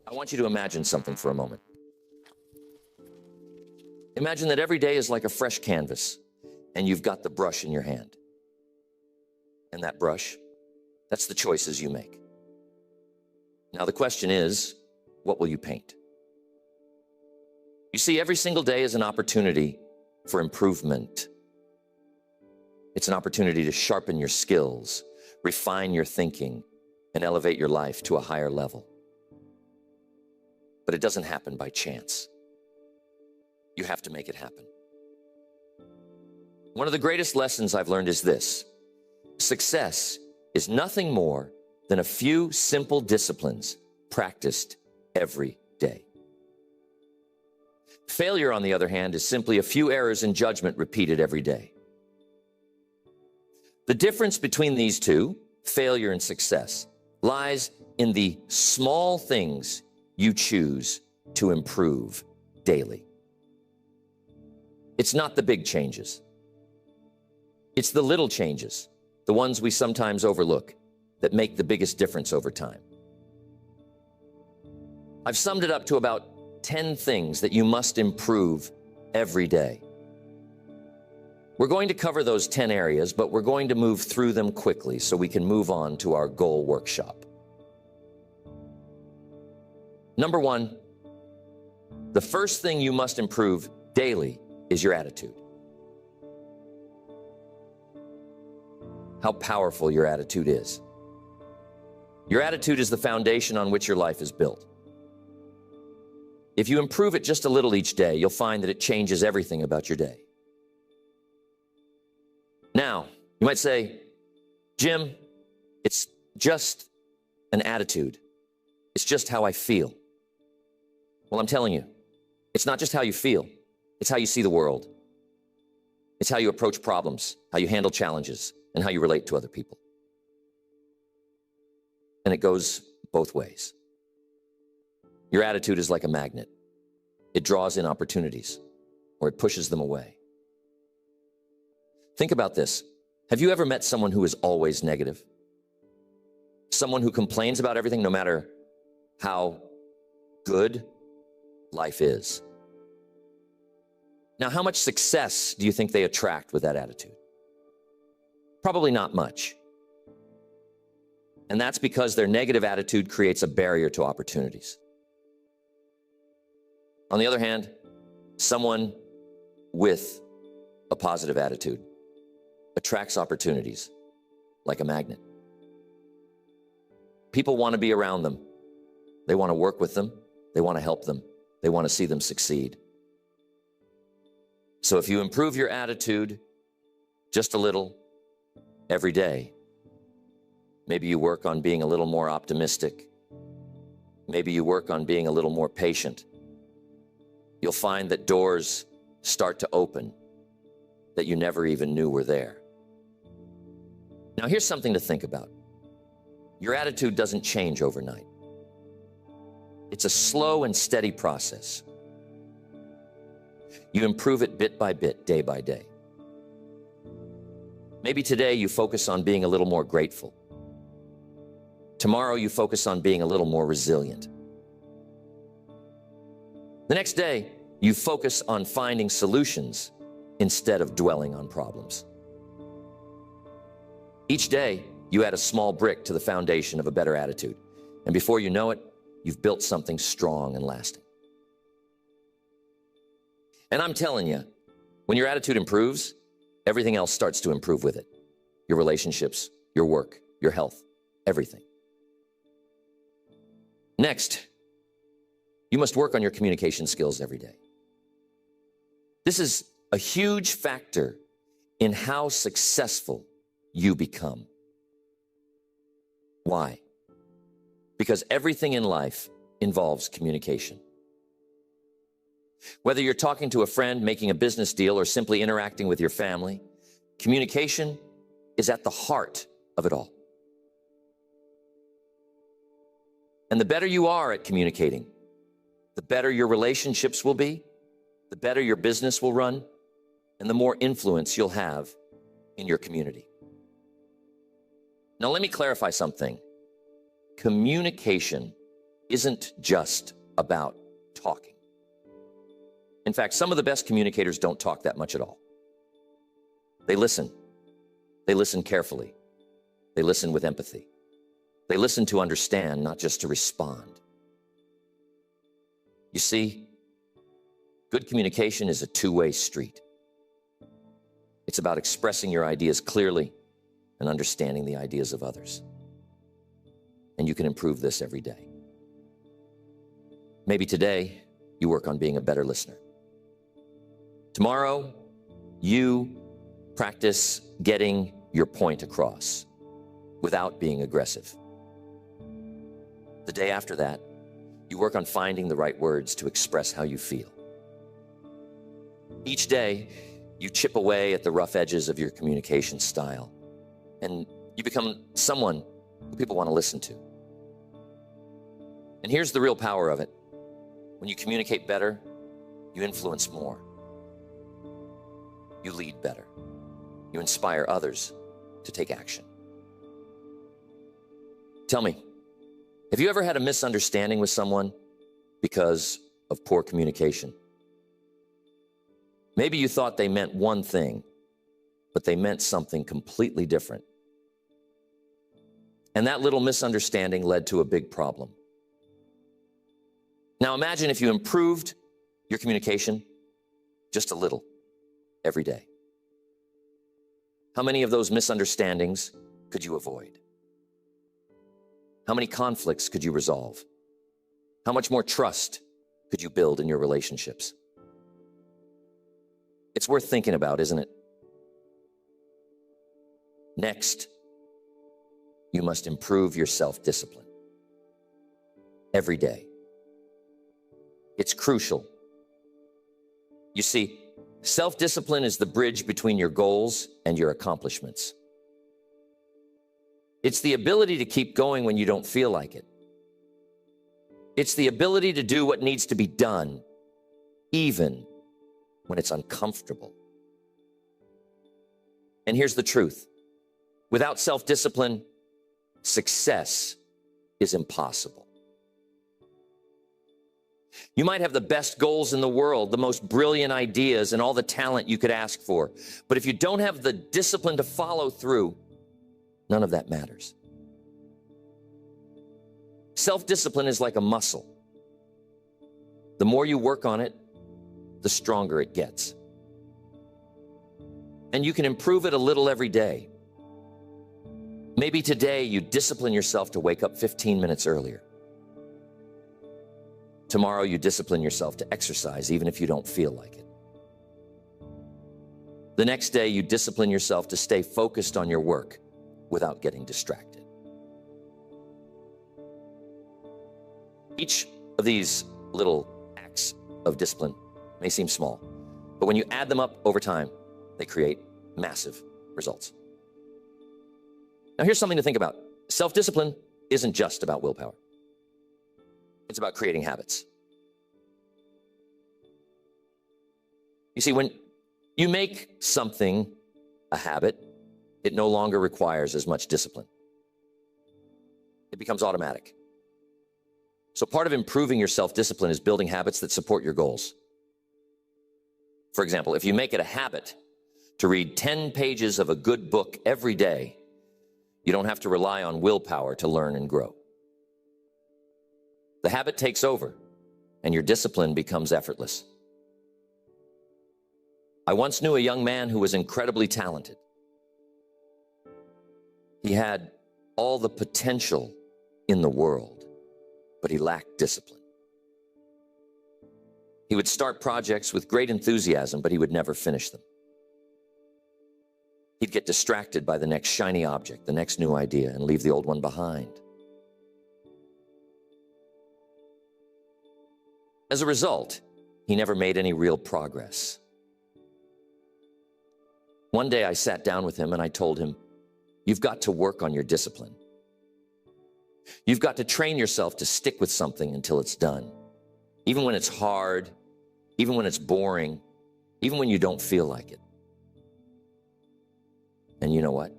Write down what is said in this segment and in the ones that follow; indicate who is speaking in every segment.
Speaker 1: I want you to imagine something for a moment. Imagine that every day is like a fresh canvas, and you've got the brush in your hand. And that brush, that's the choices you make. Now the question is, what will you paint? You see, every single day is an opportunity for improvement. It's an opportunity to sharpen your skills, refine your thinking, and elevate your life to a higher level. But it doesn't happen by chance. You have to make it happen. One of the greatest lessons I've learned is this: success is nothing more than a few simple disciplines practiced every day. Failure, on the other hand, is simply a few errors in judgment repeated every day. The difference between these two, failure and success, lies in the small things you choose to improve daily. It's not the big changes. It's the little changes, the ones we sometimes overlook, that make the biggest difference over time. I've summed it up to about 10 things that you must improve every day. We're going to cover those 10 areas, but we're going to move through them quickly so we can move on to our goal workshop. Number one, the first thing you must improve daily is your attitude. How powerful your attitude is. Your attitude is the foundation on which your life is built. If you improve it just a little each day, you'll find that it changes everything about your day. Now, you might say, Jim, it's just an attitude. It's just how I feel. Well, I'm telling you, it's not just how you feel. It's how you see the world. It's how you approach problems, how you handle challenges, and how you relate to other people. And it goes both ways. Your attitude is like a magnet. It draws in opportunities, or it pushes them away. Think about this. Have you ever met someone who is always negative? Someone who complains about everything no matter how good life is? Now, how much success do you think they attract with that attitude? Probably not much. And that's because their negative attitude creates a barrier to opportunities. On the other hand, someone with a positive attitude attracts opportunities like a magnet. People want to be around them. They want to work with them. They want to help them. They want to see them succeed. So if you improve your attitude just a little every day, maybe you work on being a little more optimistic. Maybe you work on being a little more patient. You'll find that doors start to open that you never even knew were there. Now, here's something to think about. Your attitude doesn't change overnight. It's a slow and steady process. You improve it bit by bit, day by day. Maybe today you focus on being a little more grateful. Tomorrow you focus on being a little more resilient. The next day, you focus on finding solutions instead of dwelling on problems. Each day, you add a small brick to the foundation of a better attitude. And before you know it, you've built something strong and lasting. And I'm telling you, when your attitude improves, everything else starts to improve with it. Your relationships, your work, your health, everything. Next, you must work on your communication skills every day. This is a huge factor in how successful you become. Why? Because everything in life involves communication. Whether you're talking to a friend, making a business deal, or simply interacting with your family, communication is at the heart of it all. And the better you are at communicating, the better your relationships will be, the better your business will run, and the more influence you'll have in your community. Now, let me clarify something. Communication isn't just about talking. In fact, some of the best communicators don't talk that much at all. They listen. They listen carefully. They listen with empathy. They listen to understand, not just to respond. You see, good communication is a two-way street. It's about expressing your ideas clearly and understanding the ideas of others. And you can improve this every day. Maybe today, you work on being a better listener. Tomorrow, you practice getting your point across without being aggressive. The day after that, you work on finding the right words to express how you feel. Each day, you chip away at the rough edges of your communication style, and you become someone who people want to listen to. And here's the real power of it. When you communicate better, you influence more. You lead better. You inspire others to take action. Tell me, have you ever had a misunderstanding with someone because of poor communication? Maybe you thought they meant one thing, but they meant something completely different. And that little misunderstanding led to a big problem. Now imagine if you improved your communication just a little every day. How many of those misunderstandings could you avoid? How many conflicts could you resolve? How much more trust could you build in your relationships? It's worth thinking about, isn't it? Next, you must improve your self-discipline every day. It's crucial. You see, self-discipline is the bridge between your goals and your accomplishments. It's the ability to keep going when you don't feel like it. It's the ability to do what needs to be done, even when it's uncomfortable. And here's the truth. Without self-discipline, success is impossible. You might have the best goals in the world, the most brilliant ideas, and all the talent you could ask for. But if you don't have the discipline to follow through, none of that matters. Self-discipline is like a muscle. The more you work on it, the stronger it gets. And you can improve it a little every day. Maybe today you discipline yourself to wake up 15 minutes earlier. Tomorrow you discipline yourself to exercise even if you don't feel like it. The next day you discipline yourself to stay focused on your work without getting distracted. Each of these little acts of discipline may seem small, but when you add them up over time, they create massive results. Now here's something to think about. Self-discipline isn't just about willpower. It's about creating habits. You see, when you make something a habit, it no longer requires as much discipline. It becomes automatic. So part of improving your self-discipline is building habits that support your goals. For example, if you make it a habit to read 10 pages of a good book every day, you don't have to rely on willpower to learn and grow. The habit takes over, and your discipline becomes effortless. I once knew a young man who was incredibly talented. He had all the potential in the world, but he lacked discipline. He would start projects with great enthusiasm, but he would never finish them. He'd get distracted by the next shiny object, the next new idea, and leave the old one behind. As a result, he never made any real progress. One day I sat down with him and I told him, you've got to work on your discipline. You've got to train yourself to stick with something until it's done. Even when it's hard, even when it's boring, even when you don't feel like it. And you know what?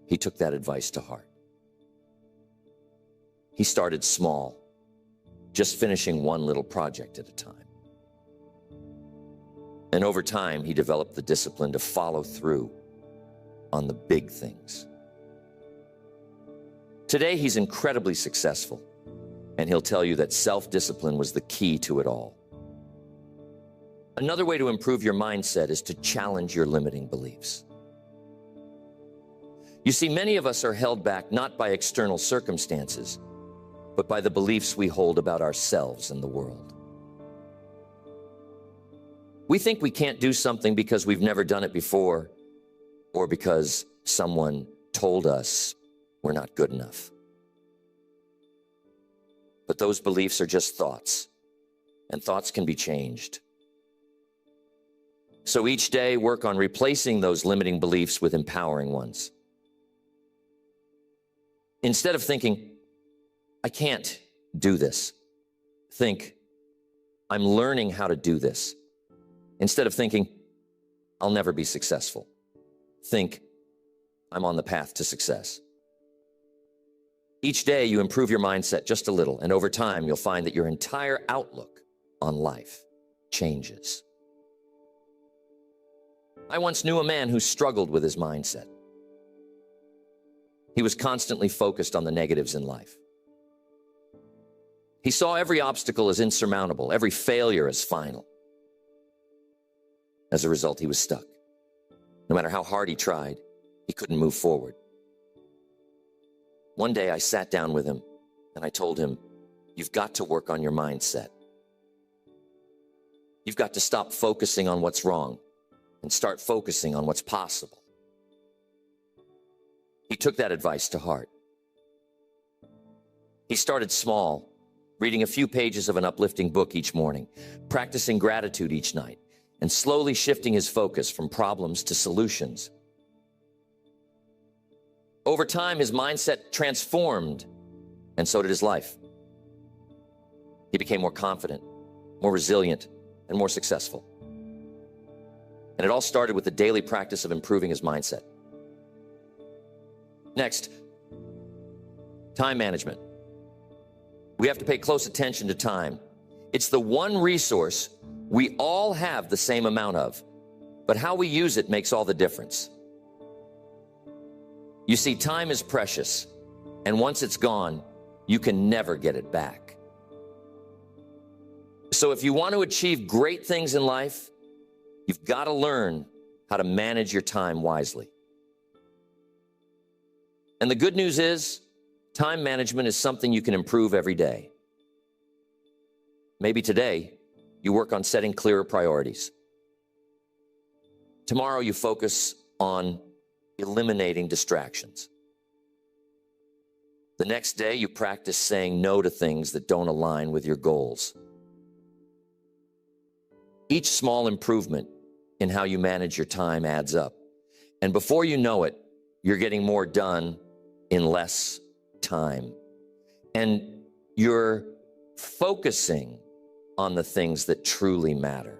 Speaker 1: He took that advice to heart. He started small, just finishing one little project at a time. And over time, he developed the discipline to follow through on the big things. Today, he's incredibly successful, and he'll tell you that self-discipline was the key to it all. Another way to improve your mindset is to challenge your limiting beliefs. You see, many of us are held back not by external circumstances, but by the beliefs we hold about ourselves and the world. We think we can't do something because we've never done it before, or because someone told us we're not good enough. But those beliefs are just thoughts, and thoughts can be changed. So each day, work on replacing those limiting beliefs with empowering ones. Instead of thinking, I can't do this, think, I'm learning how to do this. Instead of thinking, I'll never be successful, think, I'm on the path to success. Each day you improve your mindset just a little, and over time you'll find that your entire outlook on life changes. I once knew a man who struggled with his mindset. He was constantly focused on the negatives in life. He saw every obstacle as insurmountable, every failure as final. As a result, he was stuck. No matter how hard he tried, he couldn't move forward. One day I sat down with him and I told him, you've got to work on your mindset. You've got to stop focusing on what's wrong and start focusing on what's possible. He took that advice to heart. He started small, reading a few pages of an uplifting book each morning, practicing gratitude each night, and slowly shifting his focus from problems to solutions. Over time, his mindset transformed, and so did his life. He became more confident, more resilient, and more successful. And it all started with the daily practice of improving his mindset. Next, time management. We have to pay close attention to time. It's the one resource we all have the same amount of, but how we use it makes all the difference. You see, time is precious, and once it's gone, you can never get it back. So if you want to achieve great things in life, you've got to learn how to manage your time wisely. And the good news is, time management is something you can improve every day. Maybe today, you work on setting clearer priorities. Tomorrow, you focus on eliminating distractions. The next day, you practice saying no to things that don't align with your goals. Each small improvement in how you manage your time adds up. And before you know it, you're getting more done in less time. And you're focusing on the things that truly matter.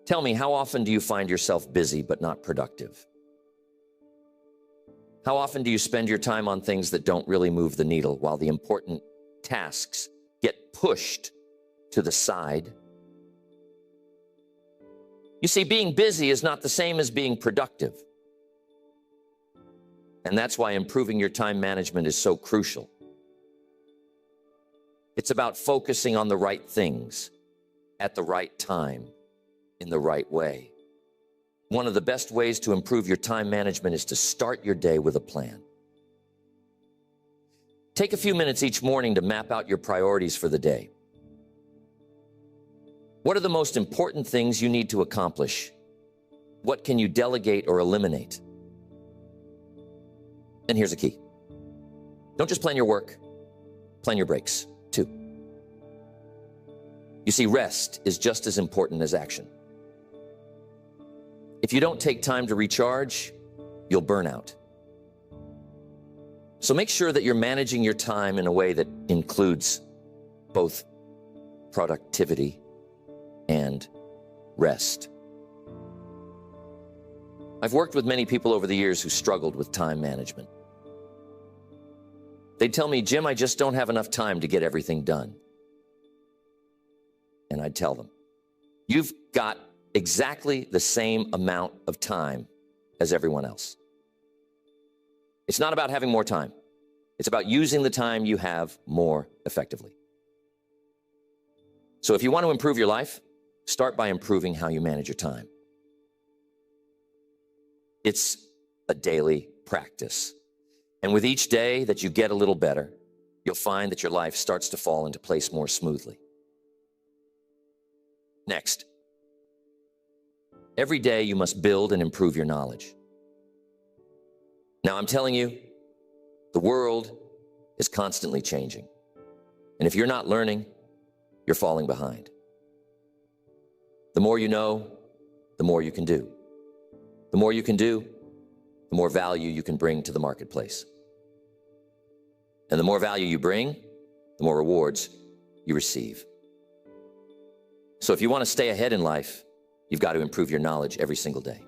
Speaker 1: Tell me, how often do you find yourself busy but not productive? How often do you spend your time on things that don't really move the needle while the important tasks get pushed to the side? You see, being busy is not the same as being productive. And that's why improving your time management is so crucial. It's about focusing on the right things at the right time in the right way. One of the best ways to improve your time management is to start your day with a plan. Take a few minutes each morning to map out your priorities for the day. What are the most important things you need to accomplish? What can you delegate or eliminate? And here's a key. Don't just plan your work, plan your breaks too. You see, rest is just as important as action. If you don't take time to recharge, you'll burn out. So make sure that you're managing your time in a way that includes both productivity and rest. I've worked with many people over the years who struggled with time management. They'd tell me, Jim, I just don't have enough time to get everything done. And I'd tell them, you've got exactly the same amount of time as everyone else. It's not about having more time. It's about using the time you have more effectively. So if you want to improve your life, start by improving how you manage your time. It's a daily practice. And with each day that you get a little better, you'll find that your life starts to fall into place more smoothly. Next, every day you must build and improve your knowledge. Now, I'm telling you, the world is constantly changing. And if you're not learning, you're falling behind. The more you know, the more you can do. The more you can do, the more value you can bring to the marketplace. And the more value you bring, the more rewards you receive. So if you want to stay ahead in life, you've got to improve your knowledge every single day.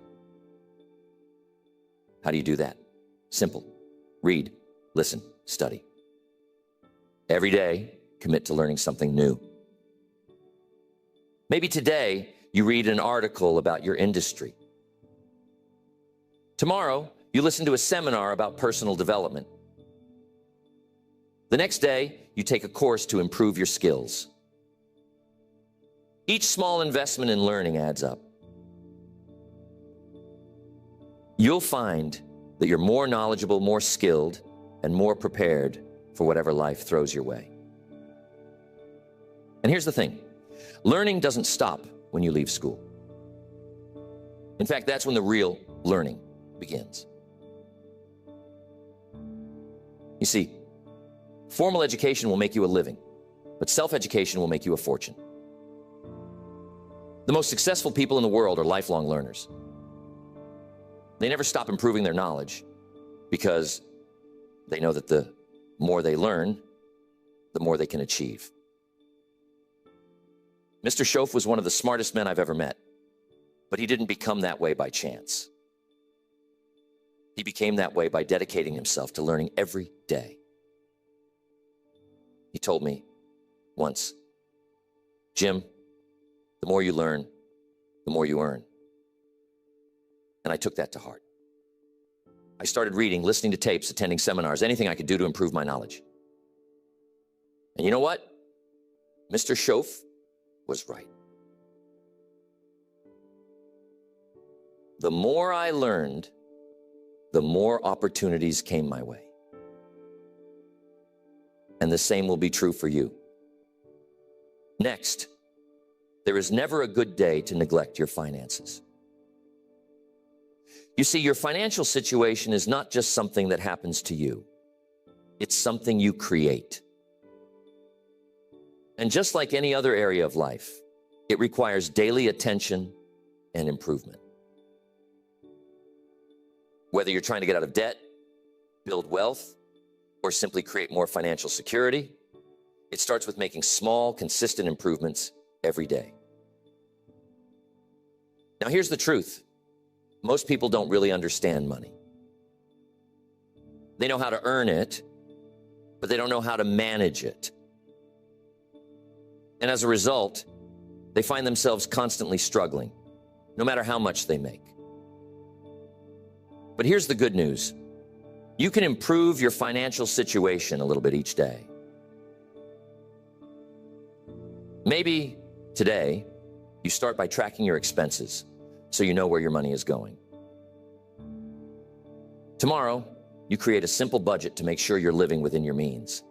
Speaker 1: How do you do that? Simple. Read, listen, study. Every day, commit to learning something new. Maybe today, you read an article about your industry. Tomorrow, you listen to a seminar about personal development. The next day, you take a course to improve your skills. Each small investment in learning adds up. You'll find that you're more knowledgeable, more skilled, and more prepared for whatever life throws your way. And here's the thing. Learning doesn't stop when you leave school. In fact, that's when the real learning begins. You see, formal education will make you a living, but self-education will make you a fortune. The most successful people in the world are lifelong learners. They never stop improving their knowledge because they know that the more they learn, the more they can achieve. Mr. Schoaf was one of the smartest men I've ever met, but he didn't become that way by chance. He became that way by dedicating himself to learning every day. He told me once, Jim, the more you learn, the more you earn. And I took that to heart. I started reading, listening to tapes, attending seminars, anything I could do to improve my knowledge. And you know what? Mr. Schoaf was right. The more I learned, the more opportunities came my way. And the same will be true for you. Next, there is never a good day to neglect your finances. You see, your financial situation is not just something that happens to you. It's something you create. And just like any other area of life, it requires daily attention and improvement. Whether you're trying to get out of debt, build wealth, or simply create more financial security, it starts with making small, consistent improvements every day. Now, here's the truth. Most people don't really understand money. They know how to earn it, but they don't know how to manage it. And as a result, they find themselves constantly struggling, no matter how much they make. But here's the good news. You can improve your financial situation a little bit each day. Maybe today, you start by tracking your expenses so you know where your money is going. Tomorrow, you create a simple budget to make sure you're living within your means.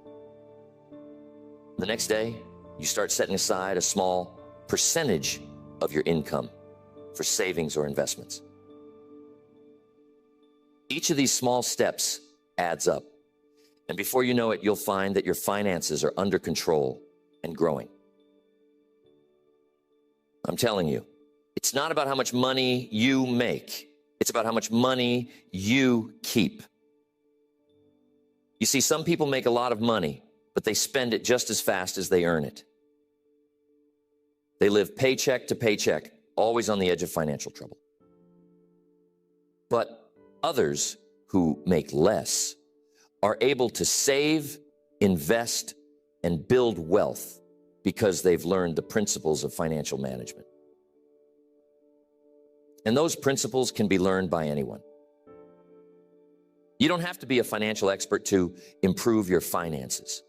Speaker 1: The next day, you start setting aside a small percentage of your income for savings or investments. Each of these small steps adds up. And before you know it, you'll find that your finances are under control and growing. I'm telling you, it's not about how much money you make. It's about how much money you keep. You see, some people make a lot of money, but they spend it just as fast as they earn it. They live paycheck to paycheck, always on the edge of financial trouble. But others who make less are able to save, invest, and build wealth because they've learned the principles of financial management. And those principles can be learned by anyone. You don't have to be a financial expert to improve your finances.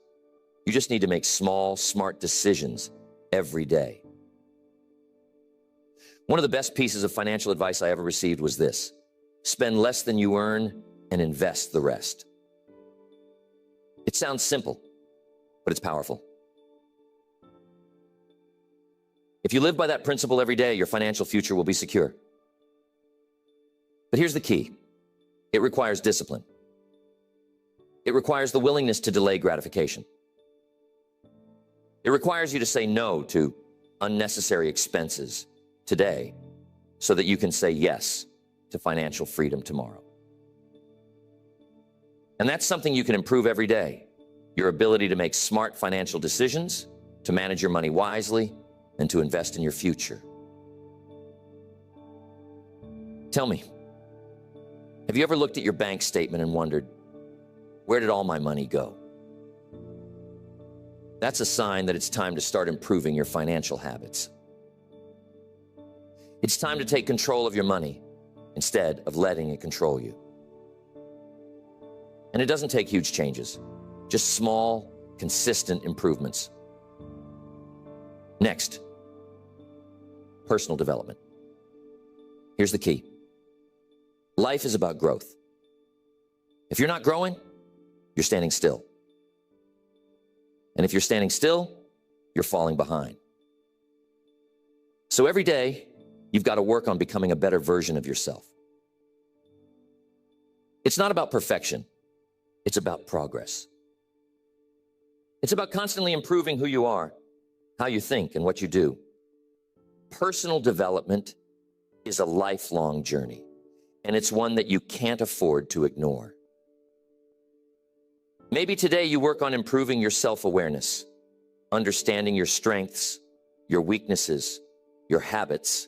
Speaker 1: You just need to make small, smart decisions every day. One of the best pieces of financial advice I ever received was this: spend less than you earn and invest the rest. It sounds simple, but it's powerful. If you live by that principle every day, your financial future will be secure. But here's the key. It requires discipline. It requires the willingness to delay gratification. It requires you to say no to unnecessary expenses today so that you can say yes to financial freedom tomorrow. And that's something you can improve every day. Your ability to make smart financial decisions, to manage your money wisely, and to invest in your future. Tell me, have you ever looked at your bank statement and wondered, where did all my money go? That's a sign that it's time to start improving your financial habits. It's time to take control of your money instead of letting it control you. And it doesn't take huge changes, just small, consistent improvements. Next, personal development. Here's the key. Life is about growth. If you're not growing, you're standing still. And if you're standing still, you're falling behind. So every day, you've got to work on becoming a better version of yourself. It's not about perfection. It's about progress. It's about constantly improving who you are, how you think, and what you do. Personal development is a lifelong journey, and it's one that you can't afford to ignore. Maybe today you work on improving your self-awareness, understanding your strengths, your weaknesses, your habits,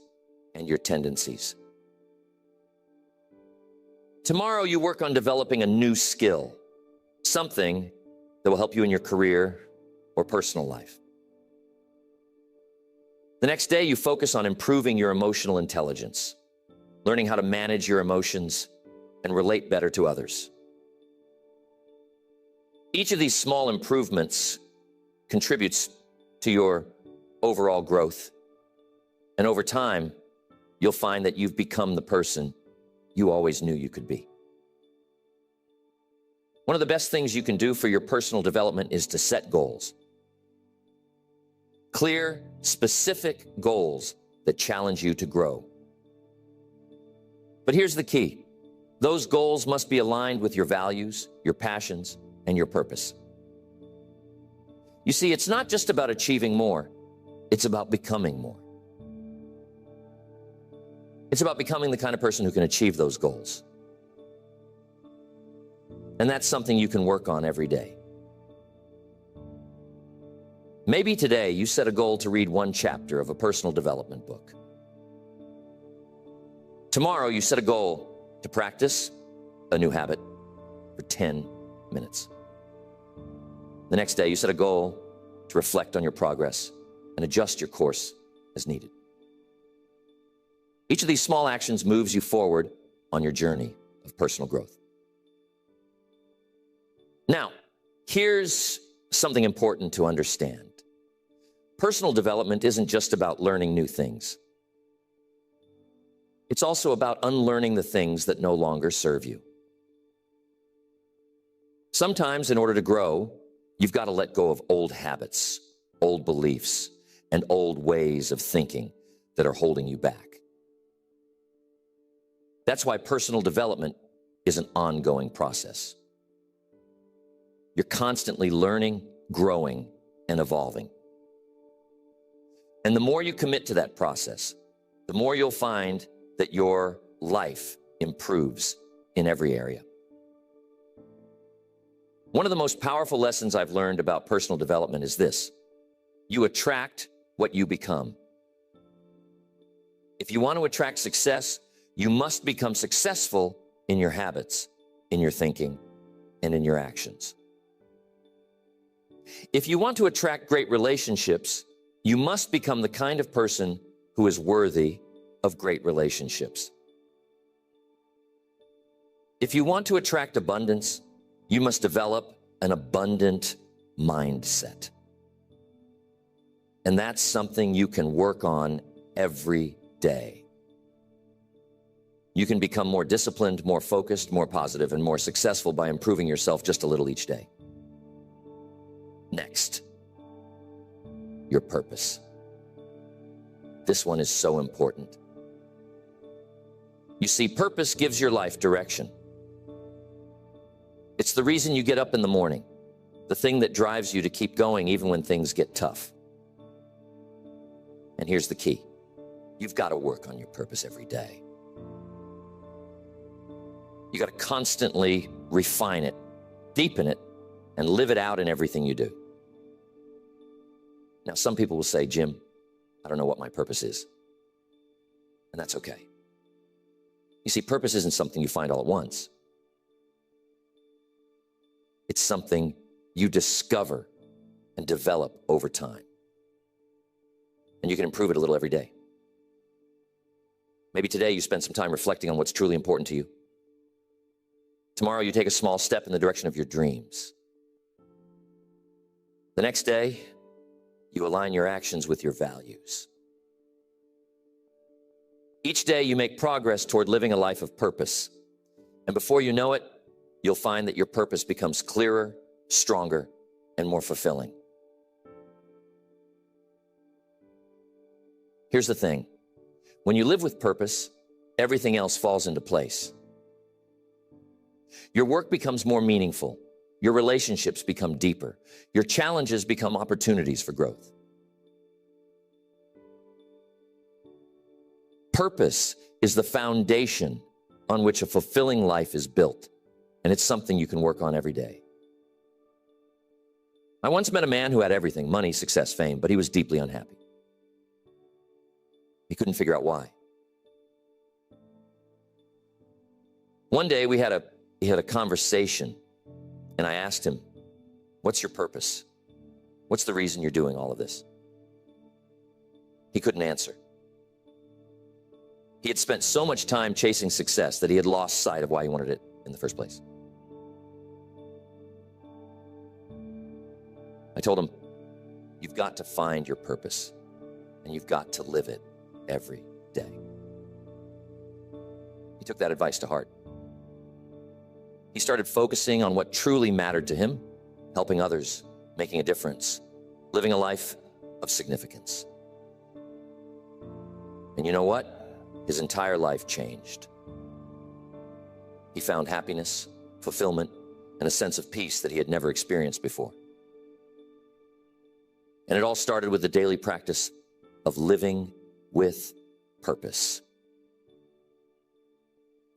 Speaker 1: and your tendencies. Tomorrow you work on developing a new skill, something that will help you in your career or personal life. The next day you focus on improving your emotional intelligence, learning how to manage your emotions and relate better to others. Each of these small improvements contributes to your overall growth. And over time, you'll find that you've become the person you always knew you could be. One of the best things you can do for your personal development is to set goals. Clear, specific goals that challenge you to grow. But here's the key. Those goals must be aligned with your values, your passions, and your purpose. You see, it's not just about achieving more, it's about becoming more. It's about becoming the kind of person who can achieve those goals. And that's something you can work on every day. Maybe today you set a goal to read one chapter of a personal development book. Tomorrow you set a goal to practice a new habit for 10 minutes. The next day, you set a goal to reflect on your progress and adjust your course as needed. Each of these small actions moves you forward on your journey of personal growth. Now, here's something important to understand. Personal development isn't just about learning new things. It's also about unlearning the things that no longer serve you. Sometimes, in order to grow, you've got to let go of old habits, old beliefs, and old ways of thinking that are holding you back. That's why personal development is an ongoing process. You're constantly learning, growing, and evolving. And the more you commit to that process, the more you'll find that your life improves in every area. One of the most powerful lessons I've learned about personal development is this: you attract what you become. If you want to attract success, you must become successful in your habits, in your thinking, and in your actions. If you want to attract great relationships, you must become the kind of person who is worthy of great relationships. If you want to attract abundance, you must develop an abundant mindset. And that's something you can work on every day. You can become more disciplined, more focused, more positive, and more successful by improving yourself just a little each day. Next, your purpose. This one is so important. You see, purpose gives your life direction. It's the reason you get up in the morning, the thing that drives you to keep going even when things get tough. And here's the key. You've got to work on your purpose every day. You got to constantly refine it, deepen it, and live it out in everything you do. Now, some people will say, Jim, I don't know what my purpose is. And that's okay. You see, purpose isn't something you find all at once. It's something you discover and develop over time. And you can improve it a little every day. Maybe today you spend some time reflecting on what's truly important to you. Tomorrow you take a small step in the direction of your dreams. The next day, you align your actions with your values. Each day you make progress toward living a life of purpose. And before you know it, you'll find that your purpose becomes clearer, stronger, and more fulfilling. Here's the thing. When you live with purpose, everything else falls into place. Your work becomes more meaningful. Your relationships become deeper. Your challenges become opportunities for growth. Purpose is the foundation on which a fulfilling life is built, and it's something you can work on every day. I once met a man who had everything, money, success, fame, but he was deeply unhappy. He couldn't figure out why. One day he had a conversation, and I asked him, what's your purpose? What's the reason you're doing all of this? He couldn't answer. He had spent so much time chasing success that he had lost sight of why he wanted it in the first place. I told him, you've got to find your purpose, and you've got to live it every day. He took that advice to heart. He started focusing on what truly mattered to him, helping others, making a difference, living a life of significance. And you know what? His entire life changed. He found happiness, fulfillment, and a sense of peace that he had never experienced before. And it all started with the daily practice of living with purpose.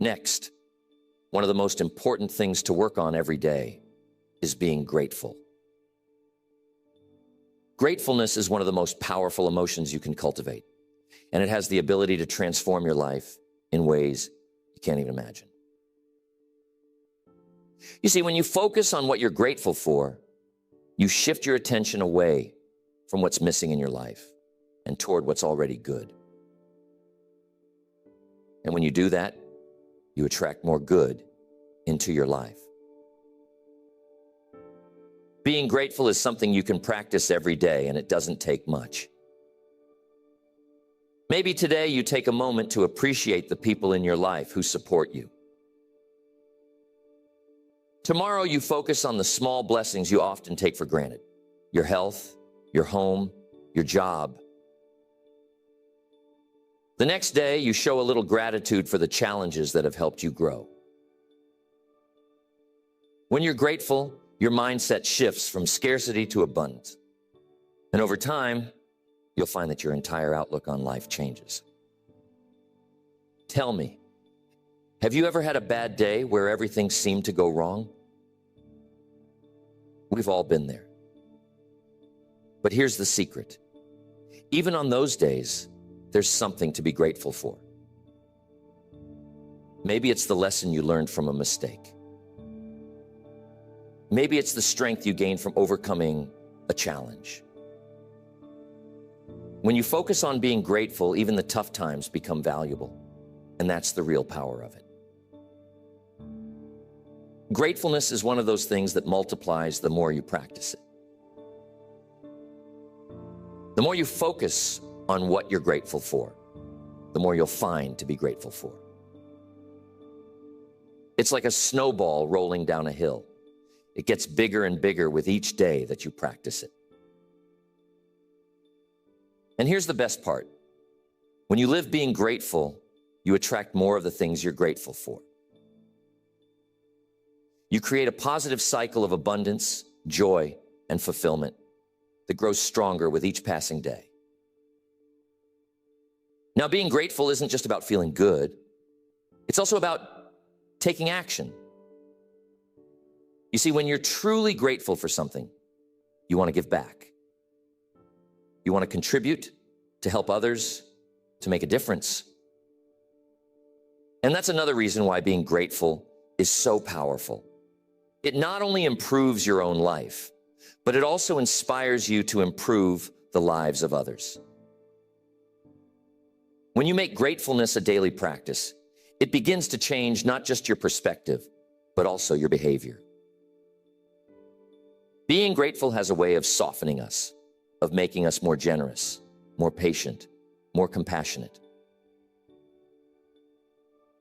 Speaker 1: Next, one of the most important things to work on every day is being grateful. Gratefulness is one of the most powerful emotions you can cultivate, and it has the ability to transform your life in ways you can't even imagine. You see, when you focus on what you're grateful for, you shift your attention away from what's missing in your life and toward what's already good. And when you do that, you attract more good into your life. Being grateful is something you can practice every day, and it doesn't take much. Maybe today you take a moment to appreciate the people in your life who support you. Tomorrow you focus on the small blessings you often take for granted: your health, your home, your job. The next day you show a little gratitude for the challenges that have helped you grow. When you're grateful, your mindset shifts from scarcity to abundance. And over time, you'll find that your entire outlook on life changes. Tell me, have you ever had a bad day where everything seemed to go wrong? We've all been there. But here's the secret. Even on those days, there's something to be grateful for. Maybe it's the lesson you learned from a mistake. Maybe it's the strength you gain from overcoming a challenge. When you focus on being grateful, even the tough times become valuable, and that's the real power of it. Gratefulness is one of those things that multiplies the more you practice it. The more you focus on what you're grateful for, the more you'll find to be grateful for. It's like a snowball rolling down a hill. It gets bigger and bigger with each day that you practice it. And here's the best part. When you live being grateful, you attract more of the things you're grateful for. You create a positive cycle of abundance, joy, and fulfillment that grows stronger with each passing day. Now, being grateful isn't just about feeling good. It's also about taking action. You see, when you're truly grateful for something, you want to give back. You want to contribute, to help others, to make a difference. And that's another reason why being grateful is so powerful. It not only improves your own life, but it also inspires you to improve the lives of others. When you make gratefulness a daily practice, it begins to change not just your perspective, but also your behavior. Being grateful has a way of softening us, of making us more generous, more patient, more compassionate.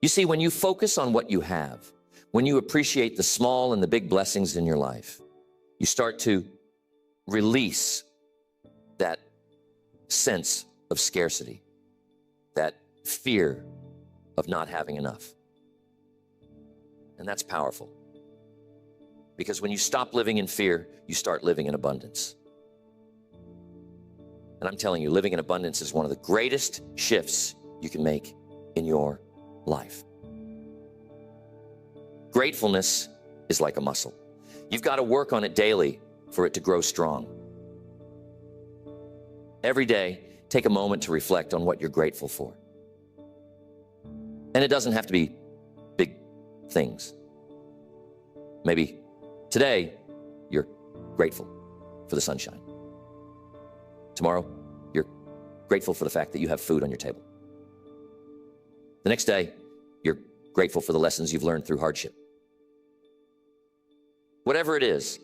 Speaker 1: You see, when you focus on what you have, when you appreciate the small and the big blessings in your life, you start to release that sense of scarcity, that fear of not having enough. And that's powerful. Because when you stop living in fear, you start living in abundance. And I'm telling you, living in abundance is one of the greatest shifts you can make in your life. Gratefulness is like a muscle. You've got to work on it daily for it to grow strong. Every day, take a moment to reflect on what you're grateful for. And it doesn't have to be big things. Maybe today, you're grateful for the sunshine. Tomorrow, you're grateful for the fact that you have food on your table. The next day, you're grateful for the lessons you've learned through hardship. Whatever it is,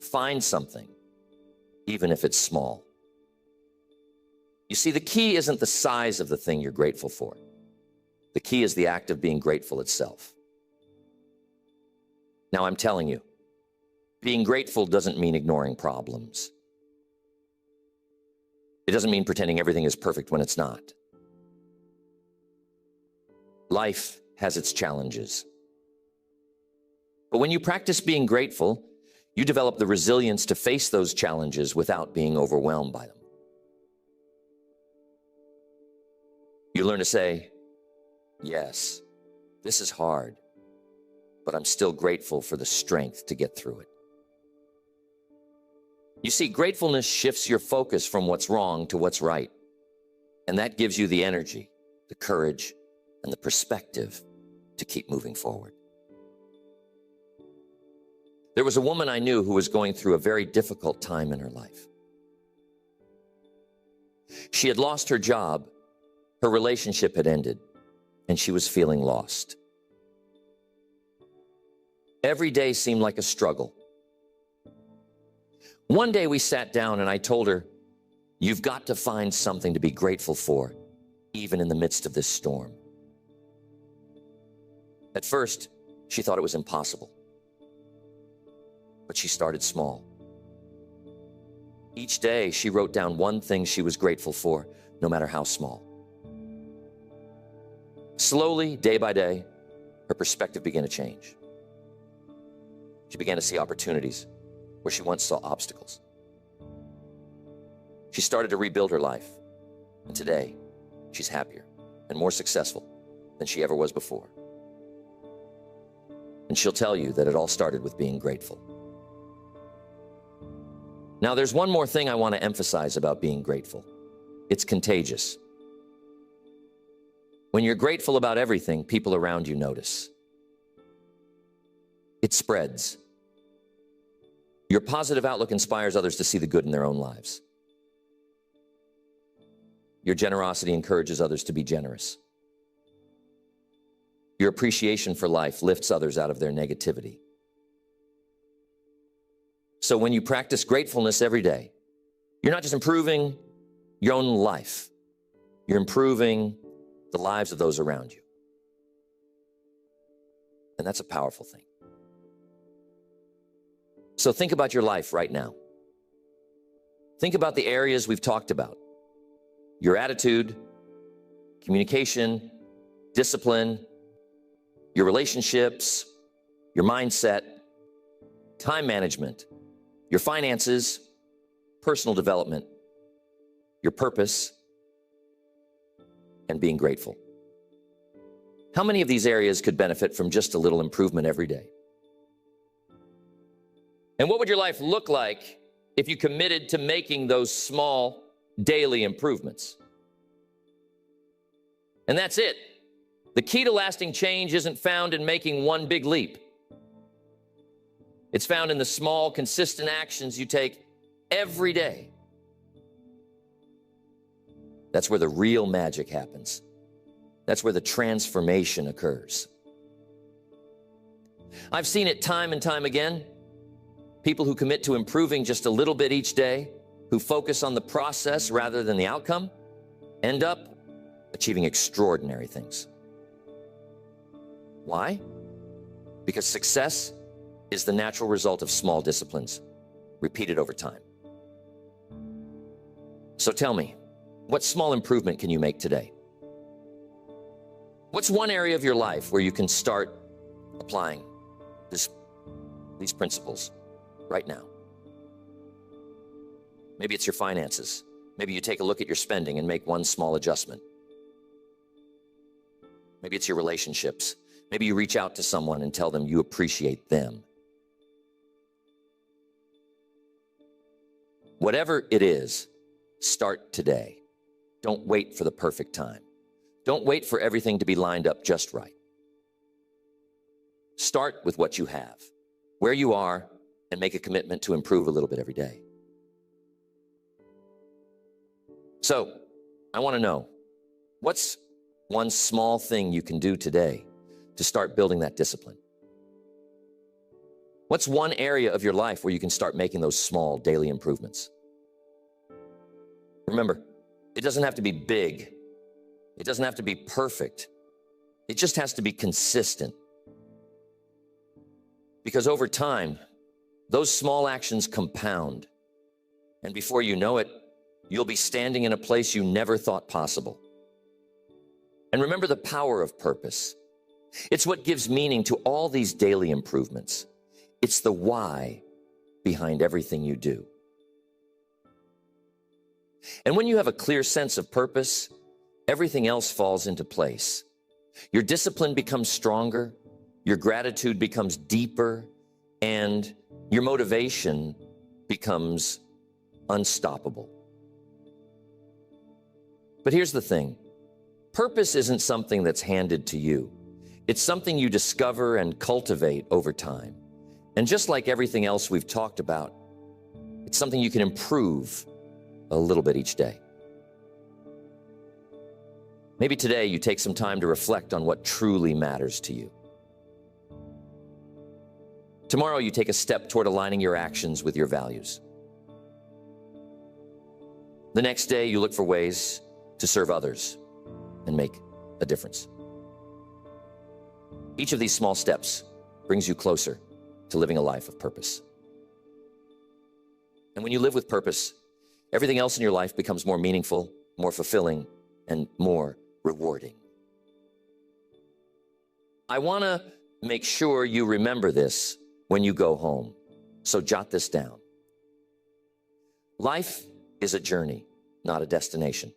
Speaker 1: find something, even if it's small. You see, the key isn't the size of the thing you're grateful for. The key is the act of being grateful itself. Now, I'm telling you, being grateful doesn't mean ignoring problems. It doesn't mean pretending everything is perfect when it's not. Life has its challenges. But when you practice being grateful, you develop the resilience to face those challenges without being overwhelmed by them. You learn to say, yes, this is hard, but I'm still grateful for the strength to get through it. You see, gratefulness shifts your focus from what's wrong to what's right. And that gives you the energy, the courage, and the perspective to keep moving forward. There was a woman I knew who was going through a very difficult time in her life. She had lost her job, her relationship had ended, and she was feeling lost. Every day seemed like a struggle. One day we sat down and I told her, you've got to find something to be grateful for, even in the midst of this storm. At first, she thought it was impossible. But she started small. Each day, she wrote down one thing she was grateful for, no matter how small. Slowly, day by day, her perspective began to change. She began to see opportunities where she once saw obstacles. She started to rebuild her life, and today, she's happier and more successful than she ever was before. And she'll tell you that it all started with being grateful. Now, there's one more thing I want to emphasize about being grateful. It's contagious. When you're grateful about everything, people around you notice. It spreads. Your positive outlook inspires others to see the good in their own lives. Your generosity encourages others to be generous. Your appreciation for life lifts others out of their negativity. So when you practice gratefulness every day, you're not just improving your own life, you're improving the lives of those around you. And that's a powerful thing. So think about your life right now. Think about the areas we've talked about. Your attitude, communication, discipline, your relationships, your mindset, time management, your finances, personal development, your purpose, and being grateful. How many of these areas could benefit from just a little improvement every day? And what would your life look like if you committed to making those small daily improvements? And that's it. The key to lasting change isn't found in making one big leap. It's found in the small, consistent actions you take every day. That's where the real magic happens. That's where the transformation occurs. I've seen it time and time again. People who commit to improving just a little bit each day, who focus on the process rather than the outcome, end up achieving extraordinary things. Why? Because success is the natural result of small disciplines, repeated over time. So tell me, what small improvement can you make today? What's one area of your life where you can start applying these principles right now? Maybe it's your finances. Maybe you take a look at your spending and make one small adjustment. Maybe it's your relationships. Maybe you reach out to someone and tell them you appreciate them. Whatever it is, start today. Don't wait for the perfect time. Don't wait for everything to be lined up just right. Start with what you have, where you are, and make a commitment to improve a little bit every day. So, I want to know, what's one small thing you can do today to start building that discipline? What's one area of your life where you can start making those small daily improvements? Remember, it doesn't have to be big. It doesn't have to be perfect. It just has to be consistent. Because over time, those small actions compound. And before you know it, you'll be standing in a place you never thought possible. And remember the power of purpose. It's what gives meaning to all these daily improvements. It's the why behind everything you do. And when you have a clear sense of purpose, everything else falls into place. Your discipline becomes stronger, your gratitude becomes deeper, and your motivation becomes unstoppable. But here's the thing. Purpose isn't something that's handed to you. It's something you discover and cultivate over time. And just like everything else we've talked about, it's something you can improve a little bit each day. Maybe today you take some time to reflect on what truly matters to you. Tomorrow you take a step toward aligning your actions with your values. The next day you look for ways to serve others and make a difference. Each of these small steps brings you closer to living a life of purpose. And when you live with purpose, everything else in your life becomes more meaningful, more fulfilling, and more rewarding. I want to make sure you remember this when you go home, so jot this down. Life is a journey, not a destination.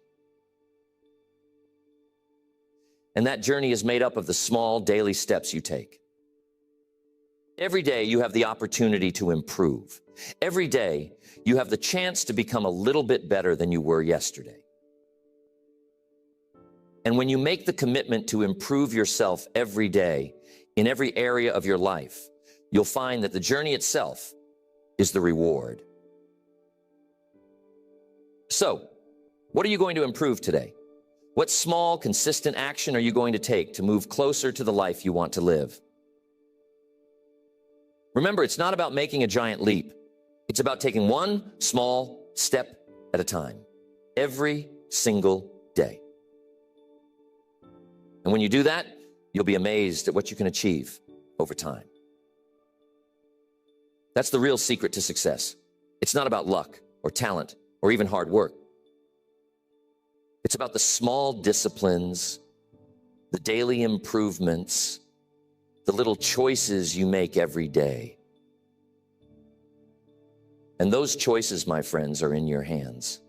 Speaker 1: And that journey is made up of the small daily steps you take. Every day you have the opportunity to improve. Every day you have the chance to become a little bit better than you were yesterday. And when you make the commitment to improve yourself every day in every area of your life, you'll find that the journey itself is the reward. So, what are you going to improve today? What small, consistent action are you going to take to move closer to the life you want to live? Remember, it's not about making a giant leap. It's about taking one small step at a time, every single day. And when you do that, you'll be amazed at what you can achieve over time. That's the real secret to success. It's not about luck or talent or even hard work. It's about the small disciplines, the daily improvements, the little choices you make every day. And those choices, my friends, are in your hands.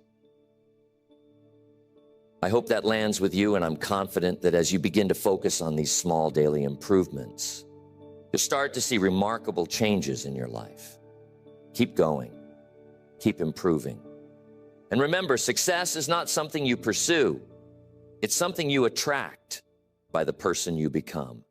Speaker 1: I hope that lands with you, and I'm confident that as you begin to focus on these small daily improvements, you'll start to see remarkable changes in your life. Keep going. Keep improving. And remember, success is not something you pursue. It's something you attract by the person you become.